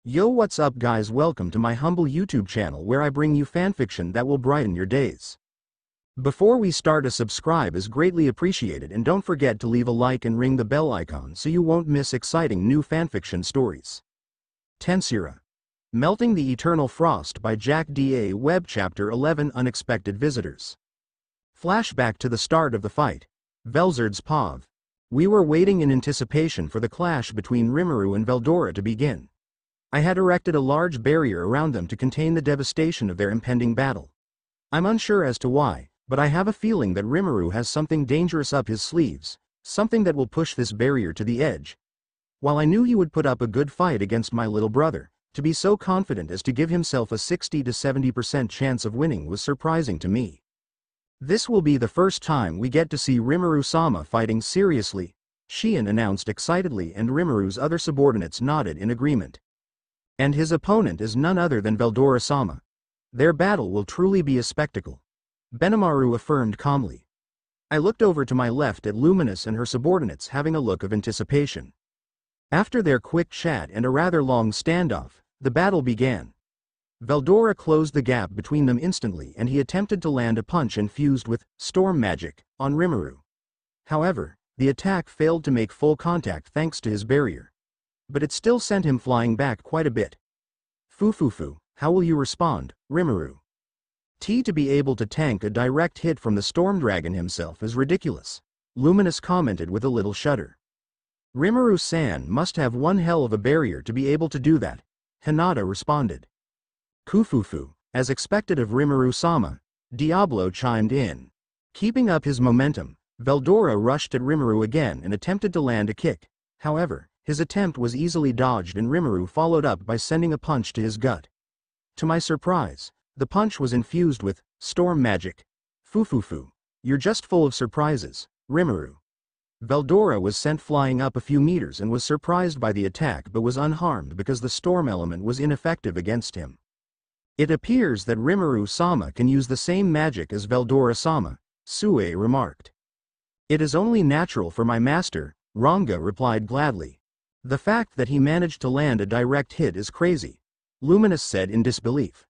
Yo, what's up guys, welcome to my humble YouTube channel where I bring you fanfiction that will brighten your days. Before we start, a subscribe is greatly appreciated, and don't forget to leave a like and ring the bell icon so you won't miss exciting new fanfiction stories. Tensura. Melting the Eternal Frost by JackDaWeb. Chapter 11, Unexpected Visitors. Flashback to the start of the fight. Velzard's Pav. We were waiting in anticipation for the clash between Rimuru and Veldora to begin. I had erected a large barrier around them to contain the devastation of their impending battle. I'm unsure as to why, but I have a feeling that Rimuru has something dangerous up his sleeves, something that will push this barrier to the edge. While I knew he would put up a good fight against my little brother, to be so confident as to give himself a 60 to 70% chance of winning was surprising to me. This will be the first time we get to see Rimuru-sama fighting seriously, Shion announced excitedly, and Rimuru's other subordinates nodded in agreement. And his opponent is none other than Veldora-sama. Their battle will truly be a spectacle, Benimaru affirmed calmly. I looked over to my left at Luminous and her subordinates having a look of anticipation. After their quick chat and a rather long standoff, the battle began. Veldora closed the gap between them instantly, and he attempted to land a punch infused with storm magic on Rimuru. However, the attack failed to make full contact thanks to his barrier. But it still sent him flying back quite a bit. Fufufu, how will you respond, Rimuru? To be able to tank a direct hit from the Storm Dragon himself is ridiculous, Luminous commented with a little shudder. Rimuru-san must have one hell of a barrier to be able to do that, Hinata responded. Kufufu, as expected of Rimuru-sama, Diablo chimed in. Keeping up his momentum, Veldora rushed at Rimuru again and attempted to land a kick. However, his attempt was easily dodged, and Rimuru followed up by sending a punch to his gut. To my surprise, the punch was infused with storm magic. Fufufu, you're just full of surprises, Rimuru. Veldora was sent flying up a few meters and was surprised by the attack, but was unharmed because the storm element was ineffective against him. It appears that Rimuru-sama can use the same magic as Veldora-sama, Sue remarked. It is only natural for my master, Ranga replied gladly. The fact that he managed to land a direct hit is crazy, Luminous said in disbelief.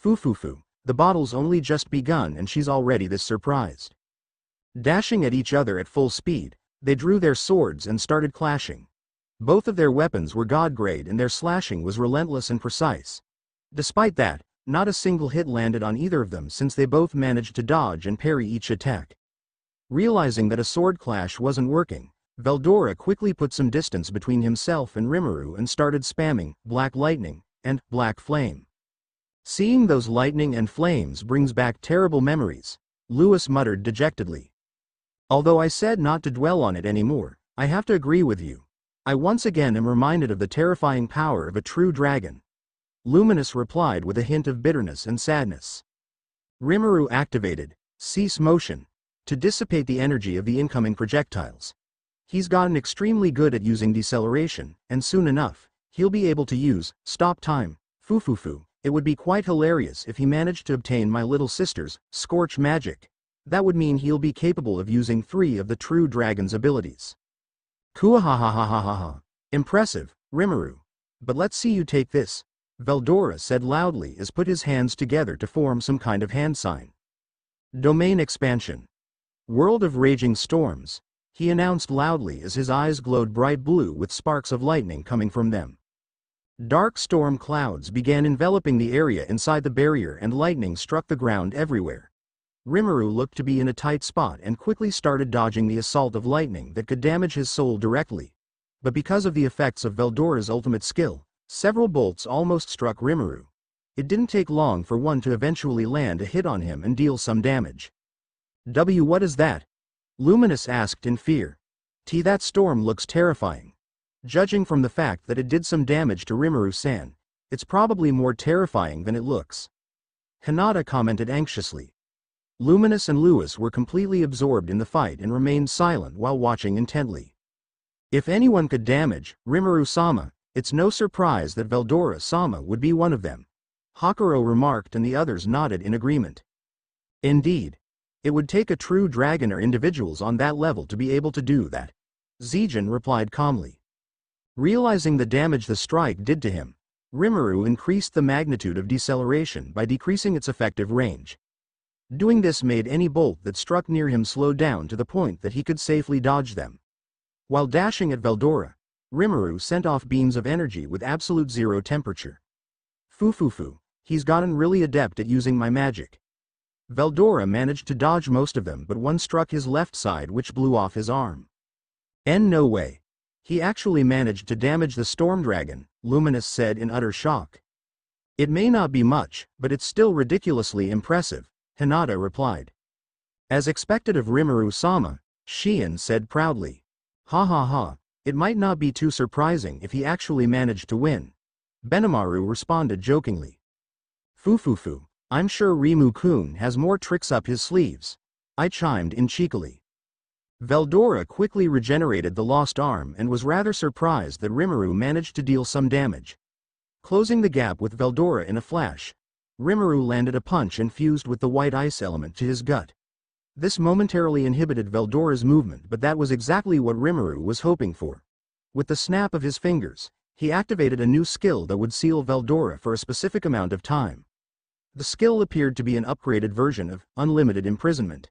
Fufufu, the battle's only just begun and she's already this surprised. Dashing at each other at full speed, they drew their swords and started clashing. Both of their weapons were god grade and their slashing was relentless and precise. Despite that, not a single hit landed on either of them, since they both managed to dodge and parry each attack. Realizing that a sword clash wasn't working, Veldora quickly put some distance between himself and Rimuru and started spamming Black Lightning and Black Flame. Seeing those lightning and flames brings back terrible memories, Lewis muttered dejectedly. Although I said not to dwell on it anymore, I have to agree with you. I once again am reminded of the terrifying power of a true dragon, Luminous replied with a hint of bitterness and sadness. Rimuru activated Cease Motion to dissipate the energy of the incoming projectiles. He's gotten extremely good at using deceleration, and soon enough, he'll be able to use Stop Time. Fufufu, it would be quite hilarious if he managed to obtain my little sister's Scorch Magic. That would mean he'll be capable of using 3 of the true dragon's abilities. Kuahahahahaha. Impressive, Rimuru. But let's see you take this, Veldora said loudly as put his hands together to form some kind of hand sign. Domain expansion. World of Raging Storms, he announced loudly as his eyes glowed bright blue with sparks of lightning coming from them. Dark storm clouds began enveloping the area inside the barrier and lightning struck the ground everywhere. Rimuru looked to be in a tight spot and quickly started dodging the assault of lightning that could damage his soul directly. But because of the effects of Veldora's ultimate skill, several bolts almost struck Rimuru. It didn't take long for one to eventually land a hit on him and deal some damage. What is that? Luminous asked in fear. That storm looks terrifying. Judging from the fact that it did some damage to Rimuru-san, it's probably more terrifying than it looks, Hinata commented anxiously. Luminous and Lewis were completely absorbed in the fight and remained silent while watching intently. If anyone could damage Rimuru-sama, it's no surprise that Veldora-sama would be one of them, Hakuro remarked, and the others nodded in agreement. Indeed. It would take a true dragon or individuals on that level to be able to do that, Zijin replied calmly. Realizing the damage the strike did to him, Rimuru increased the magnitude of deceleration by decreasing its effective range. Doing this made any bolt that struck near him slow down to the point that he could safely dodge them. While dashing at Veldora, Rimuru sent off beams of energy with absolute zero temperature. Foo, he's gotten really adept at using my magic. Veldora managed to dodge most of them, but one struck his left side, which blew off his arm. No way. He actually managed to damage the storm dragon, Luminous said in utter shock. It may not be much, but it's still ridiculously impressive, Hinata replied. As expected of Rimuru-sama, Shion said proudly. Ha, it might not be too surprising if he actually managed to win. Benimaru responded jokingly. Foo, I'm sure Rimu-kun has more tricks up his sleeves, I chimed in cheekily. Veldora quickly regenerated the lost arm and was rather surprised that Rimuru managed to deal some damage. Closing the gap with Veldora in a flash, Rimuru landed a punch and fused with the white ice element to his gut. This momentarily inhibited Veldora's movement, but that was exactly what Rimuru was hoping for. With the snap of his fingers, he activated a new skill that would seal Veldora for a specific amount of time. The skill appeared to be an upgraded version of Unlimited Imprisonment.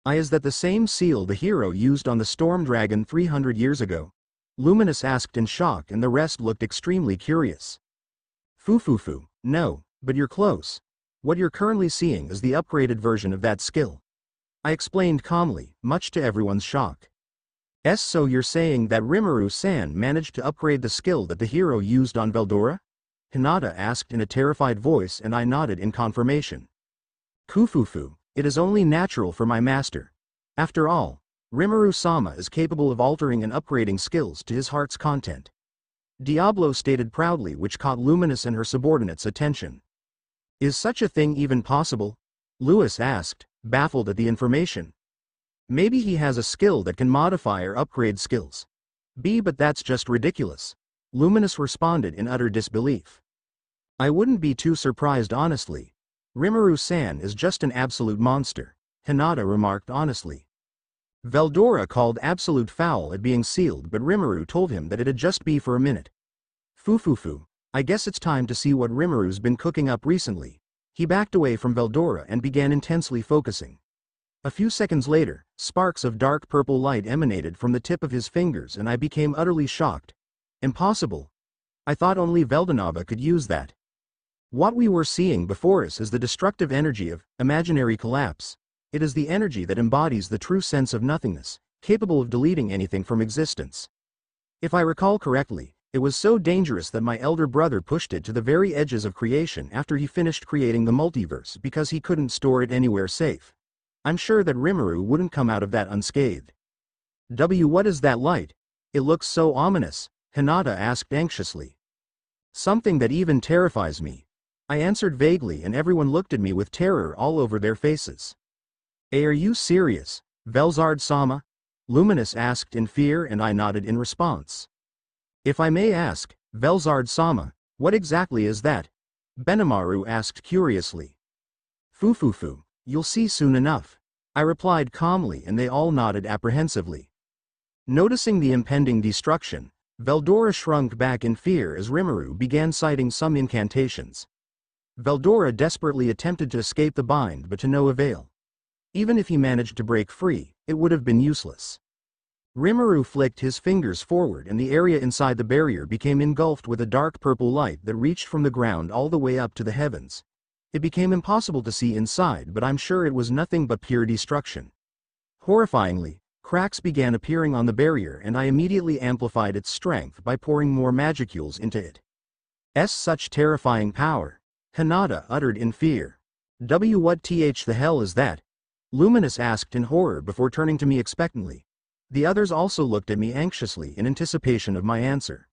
Is that the same seal the hero used on the Storm Dragon 300 years ago? Luminous asked in shock, and the rest looked extremely curious. Foo, no, but you're close. What you're currently seeing is the upgraded version of that skill. I explained calmly, much to everyone's shock. So you're saying that Rimuru-san managed to upgrade the skill that the hero used on Veldora? Hinata asked in a terrified voice, and I nodded in confirmation. Kufufu, it is only natural for my master. After all, Rimuru-sama is capable of altering and upgrading skills to his heart's content. Diablo stated proudly, which caught Luminous and her subordinates' attention. Is such a thing even possible? Lewis asked, baffled at the information. Maybe he has a skill that can modify or upgrade skills. But that's just ridiculous. Luminous responded in utter disbelief. I wouldn't be too surprised, honestly. Rimuru-san is just an absolute monster, Hinata remarked honestly. Veldora called absolute foul at being sealed, but Rimuru told him that it'd just be for a minute. Foo, I guess it's time to see what Rimuru's been cooking up recently. He backed away from Veldora and began intensely focusing. A few seconds later, sparks of dark purple light emanated from the tip of his fingers, and I became utterly shocked. Impossible. I thought only Veldanava could use that. What we were seeing before us is the destructive energy of imaginary collapse. It is the energy that embodies the true sense of nothingness, capable of deleting anything from existence. If I recall correctly, it was so dangerous that my elder brother pushed it to the very edges of creation after he finished creating the multiverse because he couldn't store it anywhere safe. I'm sure that Rimuru wouldn't come out of that unscathed. What is that light? It looks so ominous, Hinata asked anxiously. Something that even terrifies me. I answered vaguely, and everyone looked at me with terror all over their faces. Are you serious, Velzard-sama? Luminous asked in fear, and I nodded in response. If I may ask, Velzard-sama, what exactly is that? Benimaru asked curiously. Foo, you'll see soon enough, I replied calmly, and they all nodded apprehensively. Noticing the impending destruction, Veldora shrunk back in fear as Rimuru began citing some incantations. Veldora desperately attempted to escape the bind, but to no avail. Even if he managed to break free, it would have been useless. Rimuru flicked his fingers forward, and the area inside the barrier became engulfed with a dark purple light that reached from the ground all the way up to the heavens. It became impossible to see inside, but I'm sure it was nothing but pure destruction. Horrifyingly, cracks began appearing on the barrier, and I immediately amplified its strength by pouring more magicules into it. Such terrifying power, Hinata uttered in fear. What the hell is that? Luminous asked in horror before turning to me expectantly. The others also looked at me anxiously in anticipation of my answer.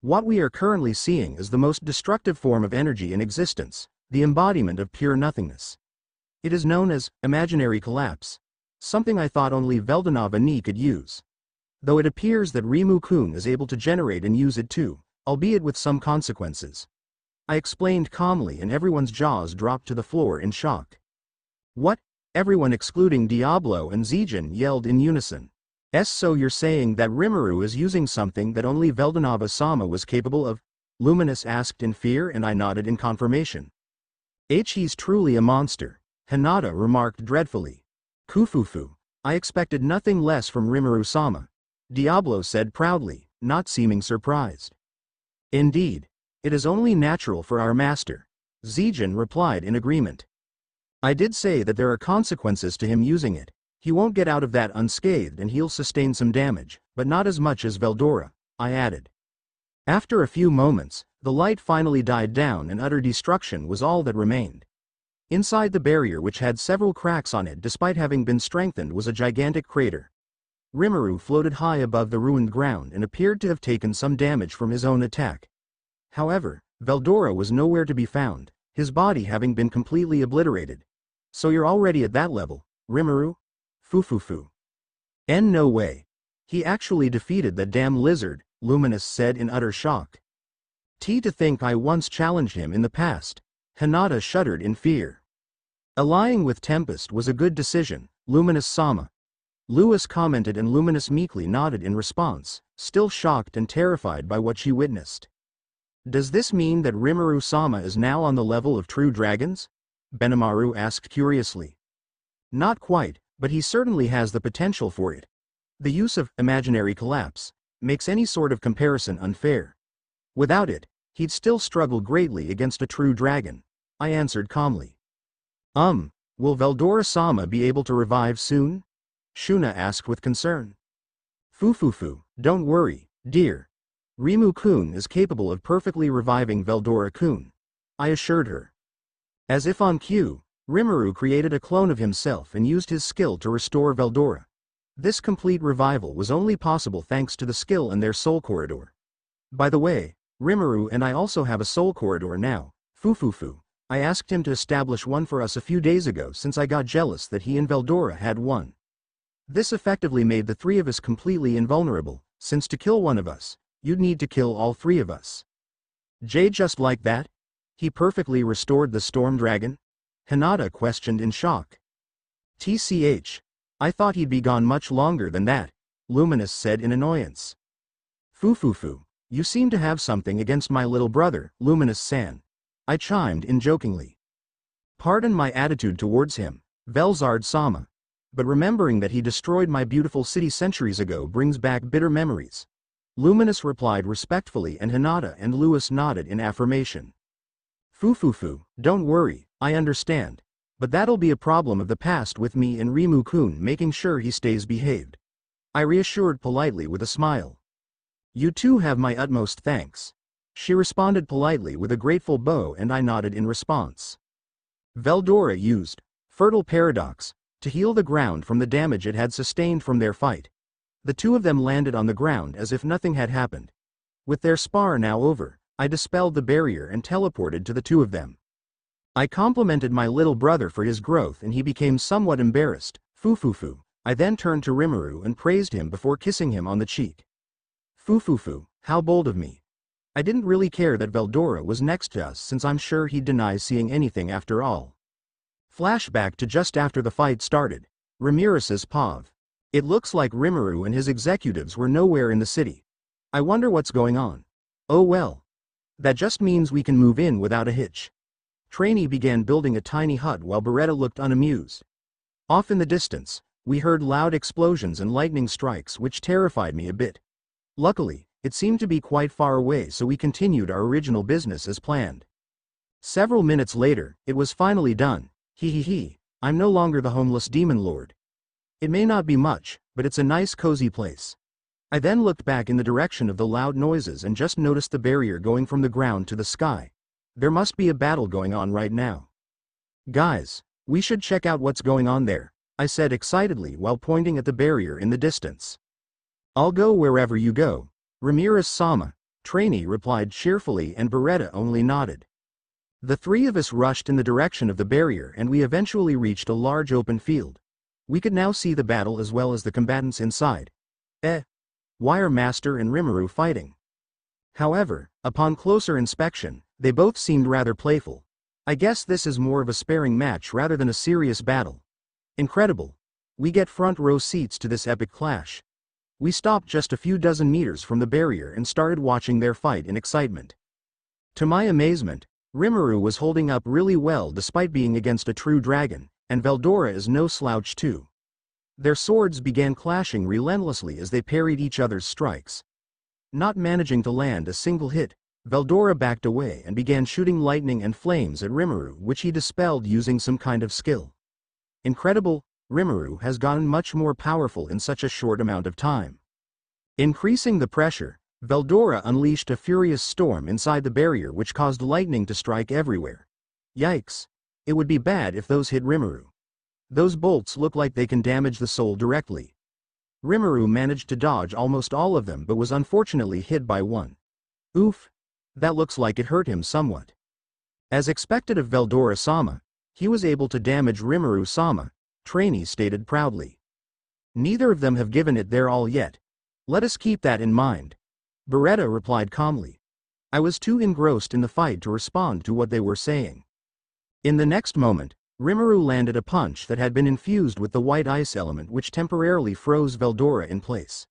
What we are currently seeing is the most destructive form of energy in existence, the embodiment of pure nothingness. It is known as imaginary collapse, something I thought only Veldanava ni could use. Though it appears that Rimu-kun is able to generate and use it too, albeit with some consequences. I explained calmly, and everyone's jaws dropped to the floor in shock. What? Everyone excluding Diablo and Zijin yelled in unison. So you're saying that Rimuru is using something that only Veldanava-sama was capable of? Luminous asked in fear and I nodded in confirmation. He's truly a monster, Hinata remarked dreadfully. Kufufu, I expected nothing less from Rimuru-sama, Diablo said proudly, not seeming surprised. Indeed, it is only natural for our master, Zijin replied in agreement. I did say that there are consequences to him using it. He won't get out of that unscathed and he'll sustain some damage, but not as much as Veldora, I added. After a few moments, the light finally died down and utter destruction was all that remained. Inside the barrier, which had several cracks on it despite having been strengthened, was a gigantic crater. Rimuru floated high above the ruined ground and appeared to have taken some damage from his own attack. However, Veldora was nowhere to be found, his body having been completely obliterated. So you're already at that level, Rimuru? Fufufu. No way. He actually defeated that damn lizard, Luminous said in utter shock. To think I once challenged him in the past. Hinata shuddered in fear. Allying with Tempest was a good decision, Luminous-sama. Lewis commented and Luminous meekly nodded in response, still shocked and terrified by what she witnessed. Does this mean that Rimuru-sama is now on the level of true dragons? Benimaru asked curiously. Not quite, but he certainly has the potential for it. The use of imaginary collapse makes any sort of comparison unfair. Without it, he'd still struggle greatly against a true dragon, I answered calmly. Will Veldora-sama be able to revive soon? Shuna asked with concern. Fufufu, don't worry, dear. Rimu-kun is capable of perfectly reviving Veldora-kun, I assured her. As if on cue, Rimuru created a clone of himself and used his skill to restore Veldora. This complete revival was only possible thanks to the skill in their soul corridor. By the way, Rimuru and I also have a soul corridor now, Fufufu. I asked him to establish one for us a few days ago since I got jealous that he and Veldora had one. This effectively made the three of us completely invulnerable, since to kill one of us, you'd need to kill all three of us. Just like that? He perfectly restored the storm dragon? Hinata questioned in shock. I thought he'd be gone much longer than that, Luminous said in annoyance. Fufufu, you seem to have something against my little brother, Luminous-san, I chimed in jokingly. Pardon my attitude towards him, Velzard-sama, but remembering that he destroyed my beautiful city centuries ago brings back bitter memories. Luminous replied respectfully and Hinata and Lewis nodded in affirmation. Fufufu, don't worry, I understand. But that'll be a problem of the past with me and Rimu-kun making sure he stays behaved. I reassured politely with a smile. You two have my utmost thanks. She responded politely with a grateful bow and I nodded in response. Veldora used Fertile Paradox to heal the ground from the damage it had sustained from their fight. The two of them landed on the ground as if nothing had happened. With their spar now over, I dispelled the barrier and teleported to the two of them. I complimented my little brother for his growth and he became somewhat embarrassed. Fufufu. I then turned to Rimuru and praised him before kissing him on the cheek. Fufufu, how bold of me. I didn't really care that Veldora was next to us since I'm sure he'd deny seeing anything after all. Flashback to just after the fight started. Ramirez's POV. It looks like Rimuru and his executives were nowhere in the city. I wonder what's going on. Oh well. That just means we can move in without a hitch. Trainee began building a tiny hut while Beretta looked unamused. Off in the distance, we heard loud explosions and lightning strikes which terrified me a bit. Luckily, it seemed to be quite far away so we continued our original business as planned. Several minutes later, it was finally done. I'm no longer the homeless demon lord. It may not be much, but it's a nice cozy place. I then looked back in the direction of the loud noises and just noticed the barrier going from the ground to the sky. There must be a battle going on right now. Guys, we should check out what's going on there, I said excitedly while pointing at the barrier in the distance. I'll go wherever you go, Ramirez-sama, Trainee replied cheerfully and Beretta only nodded. The three of us rushed in the direction of the barrier and we eventually reached a large open field. We could now see the battle as well as the combatants inside. Why are Master and Rimuru fighting? However, upon closer inspection, they both seemed rather playful. I guess this is more of a sparring match rather than a serious battle. Incredible. We get front row seats to this epic clash. We stopped just a few dozen meters from the barrier and started watching their fight in excitement. To my amazement, Rimuru was holding up really well despite being against a true dragon, and Veldora is no slouch too. Their swords began clashing relentlessly as they parried each other's strikes. Not managing to land a single hit, Veldora backed away and began shooting lightning and flames at Rimuru, which he dispelled using some kind of skill. Incredible, Rimuru has gotten much more powerful in such a short amount of time. Increasing the pressure, Veldora unleashed a furious storm inside the barrier which caused lightning to strike everywhere. Yikes! It would be bad if those hit Rimuru. Those bolts look like they can damage the soul directly. Rimuru managed to dodge almost all of them but was unfortunately hit by one. Oof! That looks like it hurt him somewhat. As expected of Veldora-sama, he was able to damage Rimuru-sama, Trainee stated proudly. Neither of them have given it their all yet. Let us keep that in mind. Beretta replied calmly. I was too engrossed in the fight to respond to what they were saying. In the next moment, Rimuru landed a punch that had been infused with the white ice element which temporarily froze Veldora in place.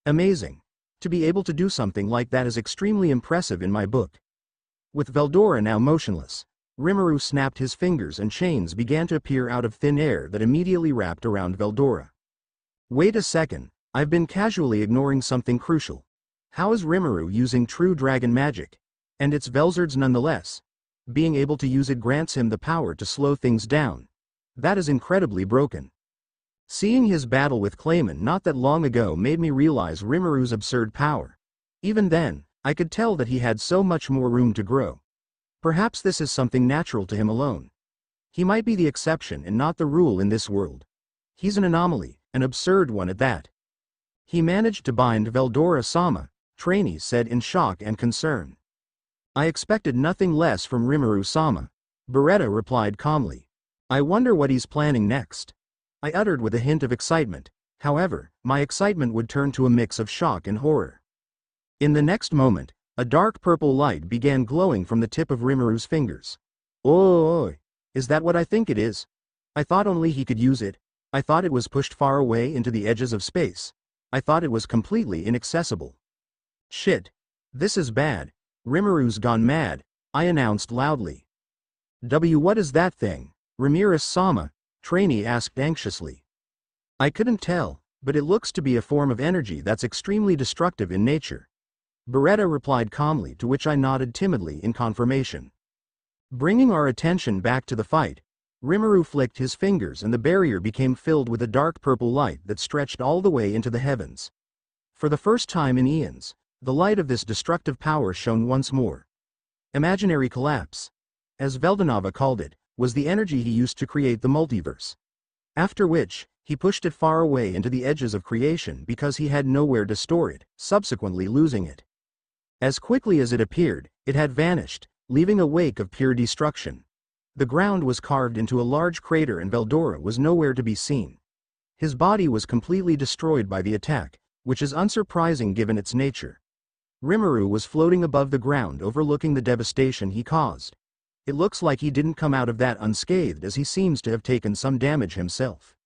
Amazing. To be able to do something like that is extremely impressive in my book. With Veldora now motionless, Rimuru snapped his fingers and chains began to appear out of thin air that immediately wrapped around Veldora. Wait a second, I've been casually ignoring something crucial. How is Rimuru using true dragon magic? And it's Velzard's nonetheless. Being able to use it grants him the power to slow things down. That is incredibly broken. Seeing his battle with Clayman not that long ago made me realize Rimuru's absurd power. Even then, I could tell that he had so much more room to grow. Perhaps this is something natural to him alone. He might be the exception and not the rule in this world. He's an anomaly, an absurd one at that. He managed to bind Veldora-sama, Trainee said in shock and concern. I expected nothing less from Rimuru-sama, Beretta replied calmly. I wonder what he's planning next. I uttered with a hint of excitement. However, my excitement would turn to a mix of shock and horror. In the next moment, a dark purple light began glowing from the tip of Rimuru's fingers. Oh, is that what I think it is? I thought only he could use it. I thought it was pushed far away into the edges of space. I thought it was completely inaccessible. Shit. This is bad. Rimuru's gone mad, I announced loudly. What is that thing? Ramirez-sama, Trainee asked anxiously. I couldn't tell, but it looks to be a form of energy that's extremely destructive in nature. Beretta replied calmly, to which I nodded timidly in confirmation. Bringing our attention back to the fight, Rimuru flicked his fingers and the barrier became filled with a dark purple light that stretched all the way into the heavens. For the first time in eons, the light of this destructive power shone once more. Imaginary collapse, as Veldanava called it, was the energy he used to create the multiverse. After which, he pushed it far away into the edges of creation because he had nowhere to store it, subsequently losing it. As quickly as it appeared, it had vanished, leaving a wake of pure destruction. The ground was carved into a large crater and Veldora was nowhere to be seen. His body was completely destroyed by the attack, which is unsurprising given its nature. Rimuru was floating above the ground overlooking the devastation he caused. It looks like he didn't come out of that unscathed as he seems to have taken some damage himself.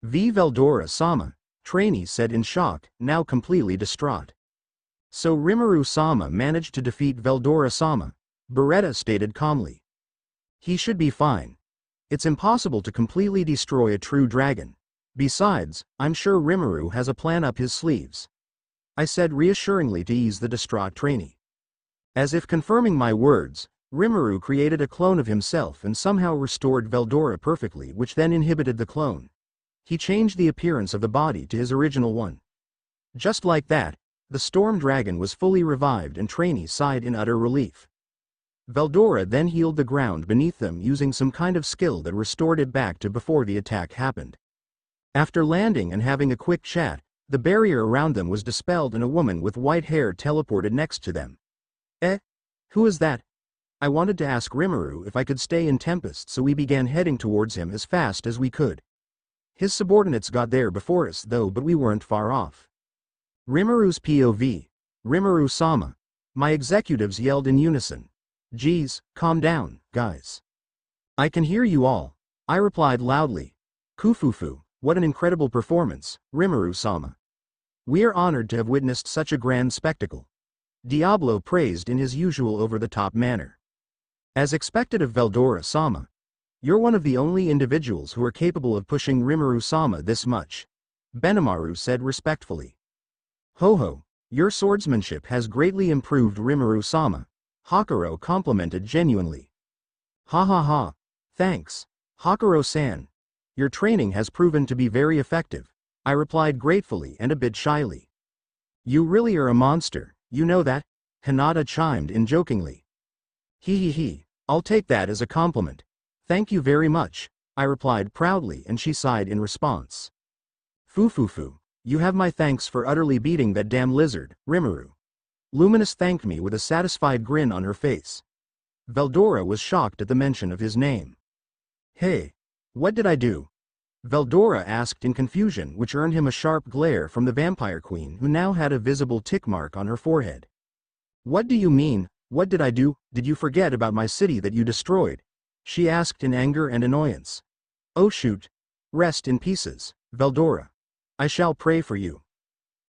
Veldora-sama, Trainee said in shock, now completely distraught. So Rimuru-sama managed to defeat Veldora-sama, Beretta stated calmly. He should be fine. It's impossible to completely destroy a true dragon. Besides, I'm sure Rimuru has a plan up his sleeves. I said reassuringly to ease the distraught Trainee. As if confirming my words, Rimuru created a clone of himself and somehow restored Veldora perfectly, which then inhibited the clone. He changed the appearance of the body to his original one. Just like that, the storm dragon was fully revived and Trainee sighed in utter relief. Veldora then healed the ground beneath them using some kind of skill that restored it back to before the attack happened. After landing and having a quick chat, the barrier around them was dispelled and a woman with white hair teleported next to them. Who is that? I wanted to ask Rimuru if I could stay in Tempest, so we began heading towards him as fast as we could. His subordinates got there before us though, but we weren't far off. Rimuru's POV. Rimuru-sama. My executives yelled in unison. Geez, calm down, guys. I can hear you all, I replied loudly. Kufufu, what an incredible performance, Rimuru-sama. We are honored to have witnessed such a grand spectacle. Diablo praised in his usual over-the-top manner. As expected of Veldora-sama. You're one of the only individuals who are capable of pushing Rimuru-sama this much. Benimaru said respectfully. Ho ho, your swordsmanship has greatly improved Rimuru-sama. Hakuro complimented genuinely. Ha ha ha, thanks, Hakuro-san. Your training has proven to be very effective, I replied gratefully and a bit shyly. You really are a monster, you know that? Hinata chimed in jokingly. He, I'll take that as a compliment. Thank you very much, I replied proudly and she sighed in response. Foo, you have my thanks for utterly beating that damn lizard, Rimuru. Luminous thanked me with a satisfied grin on her face. Veldora was shocked at the mention of his name. Hey, what did I do? Veldora asked in confusion, which earned him a sharp glare from the vampire queen who now had a visible tick mark on her forehead. What do you mean, what did I do? Did you forget about my city that you destroyed? She asked in anger and annoyance. Oh shoot. Rest in pieces, Veldora. I shall pray for you.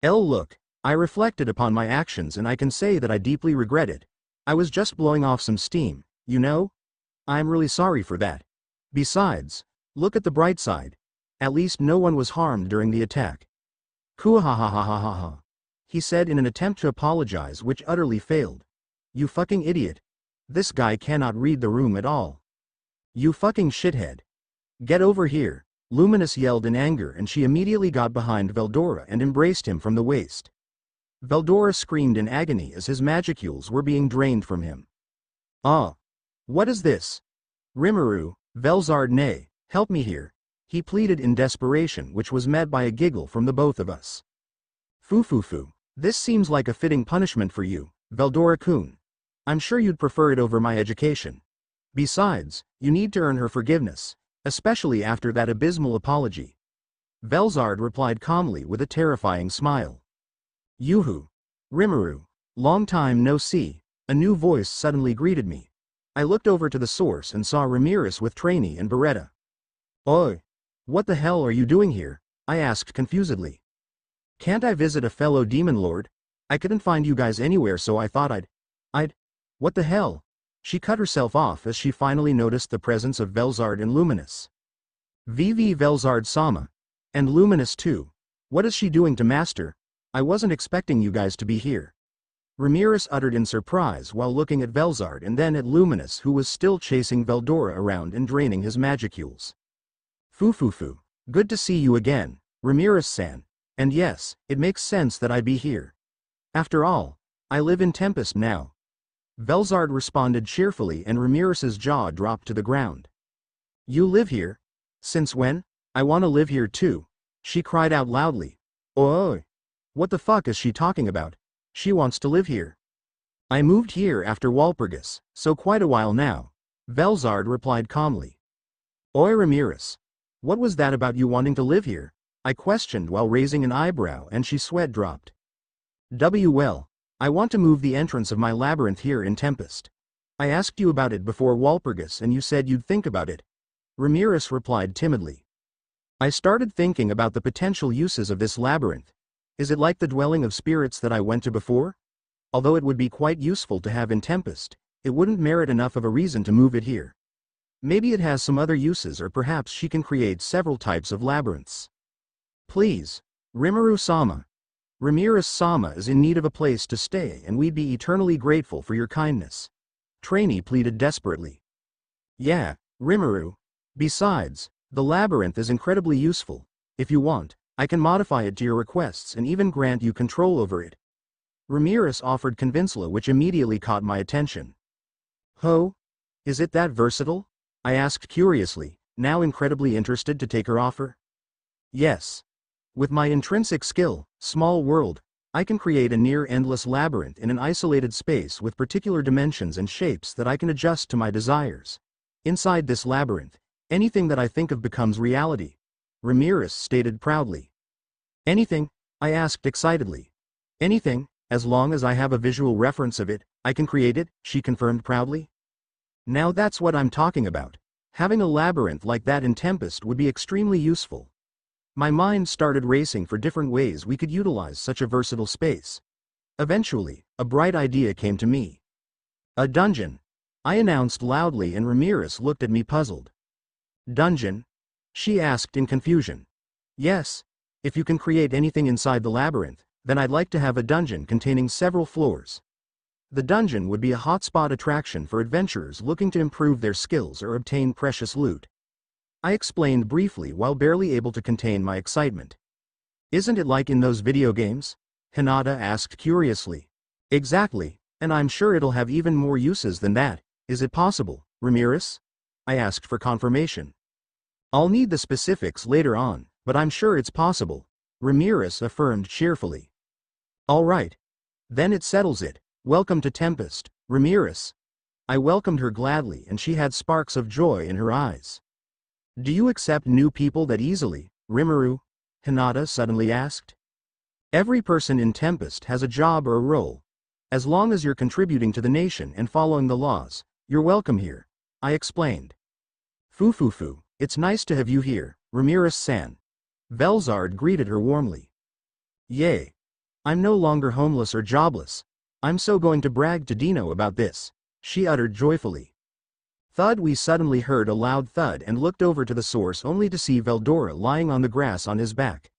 Look, I reflected upon my actions and I can say that I deeply regret it. I was just blowing off some steam, you know? I'm really sorry for that. Besides, look at the bright side. At least no one was harmed during the attack. Kuahahahahaha. He said in an attempt to apologize which utterly failed. You fucking idiot. This guy cannot read the room at all. You fucking shithead. Get over here, Luminous yelled in anger and she immediately got behind Veldora and embraced him from the waist. Veldora screamed in agony as his magicules were being drained from him. Ah. What is this? Rimuru, Velzard nay, help me here. He pleaded in desperation which was met by a giggle from the both of us. Foo. This seems like a fitting punishment for you, Veldora-kun. I'm sure you'd prefer it over my education. Besides, you need to earn her forgiveness, especially after that abysmal apology. Velzard replied calmly with a terrifying smile. Yoo-hoo. Rimuru. Long time no see. A new voice suddenly greeted me. I looked over to the source and saw Ramirez with Trainee and Beretta. Oi. What the hell are you doing here? I asked confusedly. Can't I visit a fellow demon lord? I couldn't find you guys anywhere so I thought I'd. What the hell? She cut herself off as she finally noticed the presence of Velzard and Luminous. VV Velzard-sama. And Luminous too. What is she doing to Master? I wasn't expecting you guys to be here. Ramirez uttered in surprise while looking at Velzard and then at Luminous who was still chasing Veldora around and draining his magicules. Foo. Good to see you again, Ramirez-san. And yes, it makes sense that I be here. After all, I live in Tempest now. Velzard responded cheerfully and Ramirez's jaw dropped to the ground. You live here? Since when? I want to live here too. She cried out loudly. Oi. What the fuck is she talking about? She wants to live here. I moved here after Walpurgis, so quite a while now. Velzard replied calmly. Oi Ramirez. What was that about you wanting to live here? I questioned while raising an eyebrow and she sweat dropped. Well, I want to move the entrance of my labyrinth here in Tempest. I asked you about it before Walpurgis and you said you'd think about it. Ramirez replied timidly. I started thinking about the potential uses of this labyrinth. Is it like the dwelling of spirits that I went to before? Although it would be quite useful to have in Tempest, it wouldn't merit enough of a reason to move it here. Maybe it has some other uses or perhaps she can create several types of labyrinths. Please, Rimuru-sama. Ramirez-sama is in need of a place to stay and we'd be eternally grateful for your kindness. Trainee pleaded desperately. Yeah, Rimuru. Besides, the labyrinth is incredibly useful. If you want, I can modify it to your requests and even grant you control over it. Ramirez offered convincingly which immediately caught my attention. Ho? Is it that versatile? I asked curiously, now incredibly interested to take her offer. Yes. With my intrinsic skill, small world, I can create a near-endless labyrinth in an isolated space with particular dimensions and shapes that I can adjust to my desires. Inside this labyrinth, anything that I think of becomes reality, Ramirez stated proudly. Anything? I asked excitedly. Anything, as long as I have a visual reference of it, I can create it, she confirmed proudly. Now that's what I'm talking about. Having a labyrinth like that in Tempest would be extremely useful. My mind started racing for different ways we could utilize such a versatile space. Eventually, a bright idea came to me. A dungeon, I announced loudly, and Ramirez looked at me puzzled. Dungeon? She asked in confusion. Yes, if you can create anything inside the labyrinth, then I'd like to have a dungeon containing several floors. The dungeon would be a hotspot attraction for adventurers looking to improve their skills or obtain precious loot. I explained briefly while barely able to contain my excitement. Isn't it like in those video games? Hinata asked curiously. Exactly, and I'm sure it'll have even more uses than that. Is it possible, Ramirez? I asked for confirmation. I'll need the specifics later on, but I'm sure it's possible, Ramirez affirmed cheerfully. All right. Then it settles it. Welcome to Tempest, Ramirez. I welcomed her gladly, and she had sparks of joy in her eyes. Do you accept new people that easily, Rimuru? Hinata suddenly asked. Every person in Tempest has a job or a role. As long as you're contributing to the nation and following the laws, you're welcome here, I explained. Fufufu, it's nice to have you here, Ramirez-san. Velzard greeted her warmly. Yay. I'm no longer homeless or jobless. I'm so going to brag to Dino about this, she uttered joyfully. Thud. We suddenly heard a loud thud and looked over to the source only to see Veldora lying on the grass on his back.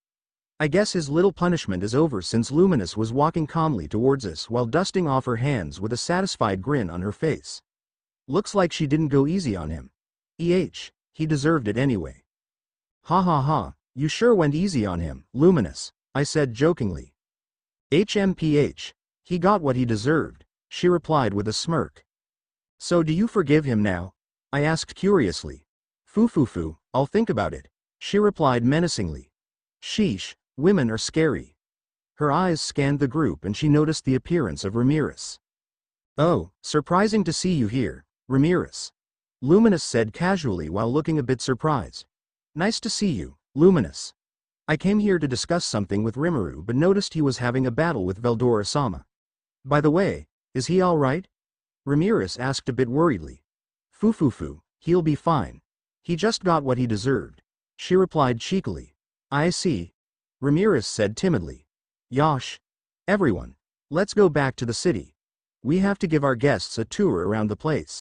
I guess his little punishment is over, since Luminous was walking calmly towards us while dusting off her hands with a satisfied grin on her face. Looks like she didn't go easy on him. He deserved it anyway. Ha ha ha, you sure went easy on him, Luminous, I said jokingly. HMPH. He got what he deserved, she replied with a smirk. So do you forgive him now? I asked curiously. Fufufu, I'll think about it, she replied menacingly. Sheesh, women are scary. Her eyes scanned the group and she noticed the appearance of Ramirez. Oh, surprising to see you here, Ramirez. Luminous said casually while looking a bit surprised. Nice to see you, Luminous. I came here to discuss something with Rimuru but noticed he was having a battle with Veldora-sama. By the way, is he all right? Ramirez asked a bit worriedly. Fufufu, he'll be fine. He just got what he deserved, she replied cheekily. I see. Ramirez said timidly. Yosh. Everyone, let's go back to the city. We have to give our guests a tour around the place.